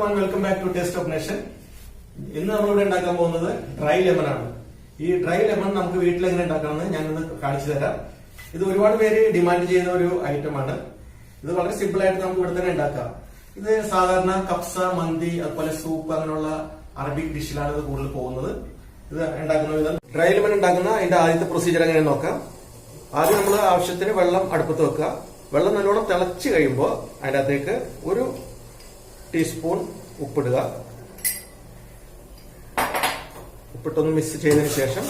and welcome back to Taste of Nation. ഇന്ന് നമ്മളിവിടെ ഉണ്ടാക്കാൻ പോകുന്നത് ഡ്രൈ ലെമൺ ആണ്. ഈ ഡ്രൈ ലെമൺ നമുക്ക് വീട്ടിൽ എങ്ങനെ ഉണ്ടാക്കാമെന്ന് ഞാനിന്ന് കാണിച്ചു തരാം. ഇത് ഒരുപാട് പേര് ഡിമാൻഡ് ചെയ്യുന്ന ഒരു ഐറ്റം ആണ്. ഇത് വളരെ സിമ്പിൾ ആയിട്ട് നമുക്ക് ഇവിടെ തന്നെ ഉണ്ടാക്കാം. ഇത് സാധാരണ കബ്സ, മന്തി, അതുപോലെ സൂപ്പ് അങ്ങനെയുള്ള അറബിക് ഡിഷിലാണ് ഇത് കൂടുതൽ പോകുന്നത്. ഇത് ഉണ്ടാക്കുന്ന വിധം ഡ്രൈ ലെമൺ ഉണ്ടാക്കുന്ന അതിന്റെ ആദ്യത്തെ പ്രൊസീജിയർ എങ്ങനെയാണെന്ന് നോക്കാം. ആദ്യം നമ്മൾ ആവശ്യത്തിന് വെള്ളം അടുപ്പത്ത് വെക്കുക. വെള്ളം നല്ലോണം തിളച്ച് കഴിയുമ്പോൾ അതിന്റെ അകത്തേക്ക് ഒരു ടീസ്പൂൺ ഉപ്പിടുക. ഉപ്പിട്ടൊന്ന് മിക്സ് ചെയ്തതിന് ശേഷം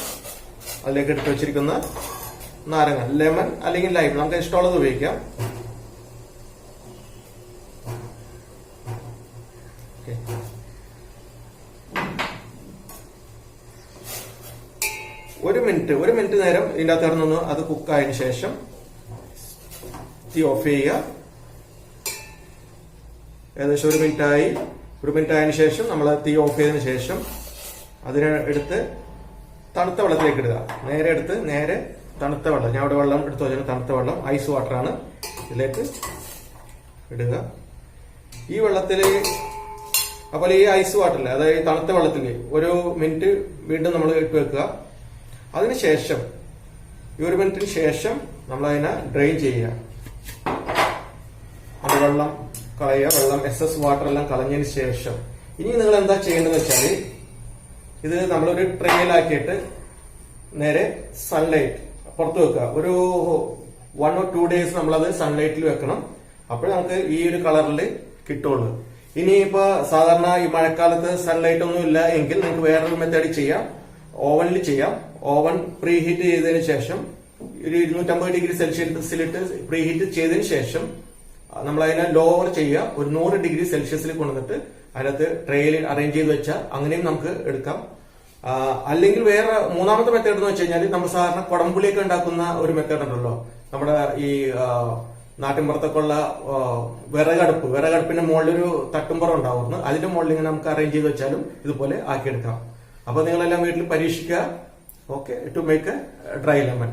അതിലേക്ക് എടുത്ത് വെച്ചിരിക്കുന്ന നാരങ്ങ, ലെമൺ അല്ലെങ്കിൽ ലൈം, നമുക്ക് ഇഷ്ടമുള്ളത് ഉപയോഗിക്കാം. ഒരു മിനിറ്റ് നേരം ഇതിന്റെ അകത്ത് കിടന്നൊന്ന് അത് കുക്കായതിനു ശേഷം തീ ഓഫ് ചെയ്യുക. ഏകദേശം ഒരു മിനിറ്റ് ആയതിനു ശേഷം നമ്മൾ തീ ഓഫ് ചെയ്തതിനു ശേഷം അതിനെ എടുത്ത് തണുത്ത വെള്ളത്തിലേക്ക് ഇടുക. നേരെ തണുത്ത വെള്ളം, ഞാൻ അവിടെ വെള്ളം എടുത്തു വെച്ചാൽ തണുത്ത വെള്ളം, ഐസ് വാട്ടറാണ്, ഇതിലേക്ക് ഇടുക. ഈ വെള്ളത്തിൽ അപ്പോൾ ഈ ഐസ് വാട്ടറിൽ, അതായത് തണുത്ത വെള്ളത്തിൽ ഒരു മിനിറ്റ് വീണ്ടും നമ്മൾ ഇട്ട് വെക്കുക. അതിനുശേഷം ഈ ഒരു മിനിറ്റിന് ശേഷം നമ്മൾ അതിനെ ഡ്രെയിൻ ചെയ്യുക. അത് വെള്ളം കളയുക. വെള്ളം എക്സസ് വാട്ടർ എല്ലാം കളഞ്ഞതിന് ശേഷം ഇനി നിങ്ങൾ എന്താ ചെയ്യേണ്ടതെന്ന് വെച്ചാൽ, ഇത് നമ്മളൊരു ട്രേയിലാക്കിയിട്ട് നേരെ സൺലൈറ്റ് പുറത്ത് വെക്കുക. ഒരു 1 or 2 days നമ്മളത് സൺലൈറ്റിൽ വെക്കണം. അപ്പോൾ നമുക്ക് ഈ ഒരു കളറിൽ കിട്ടുള്ളൂ. ഇനിയിപ്പോ സാധാരണ ഈ മഴക്കാലത്ത് സൺലൈറ്റ് ഒന്നും ഇല്ല എങ്കിൽ നിങ്ങൾക്ക് വേറൊരു മെത്തേഡ് ചെയ്യാം. ഓവനിൽ ചെയ്യാം. ഓവൻ പ്രീ ഹീറ്റ് ചെയ്തതിന് ശേഷം ഒരു 250 ഡിഗ്രി സെൽഷ്യസിലിട്ട് പ്രീ ഹീറ്റ് ചെയ്തതിന് ശേഷം നമ്മൾ അതിനെ ലോവർ ചെയ്യുക. ഒരു 100 ഡിഗ്രി സെൽഷ്യസിൽ കൊണ്ടുവന്നിട്ട് അതിനകത്ത് ട്രേയിൽ അറേഞ്ച് ചെയ്ത് വെച്ചാൽ അങ്ങനെയും നമുക്ക് എടുക്കാം. അല്ലെങ്കിൽ വേറെ മൂന്നാമത്തെ മെത്തേഡ് എന്ന് വെച്ച് കഴിഞ്ഞാൽ, നമ്മൾ സാധാരണ കുടംപുളിയൊക്കെ ഉണ്ടാക്കുന്ന ഒരു മെത്തേഡ് ഉണ്ടല്ലോ, നമ്മുടെ ഈ നാട്ടിൻപുറത്തൊക്കെ ഉള്ള വിറകടുപ്പിന്റെ മുകളിലൊരു തട്ടുംപുറം ഉണ്ടാവുന്നു. അതിന്റെ മുകളിൽ ഇങ്ങനെ നമുക്ക് അറേഞ്ച് ചെയ്ത് വെച്ചാലും ഇതുപോലെ ആക്കിയെടുക്കാം. അപ്പൊ നിങ്ങളെല്ലാം വീട്ടിൽ പരീക്ഷിക്കുക. Okay, to make a dry lemon.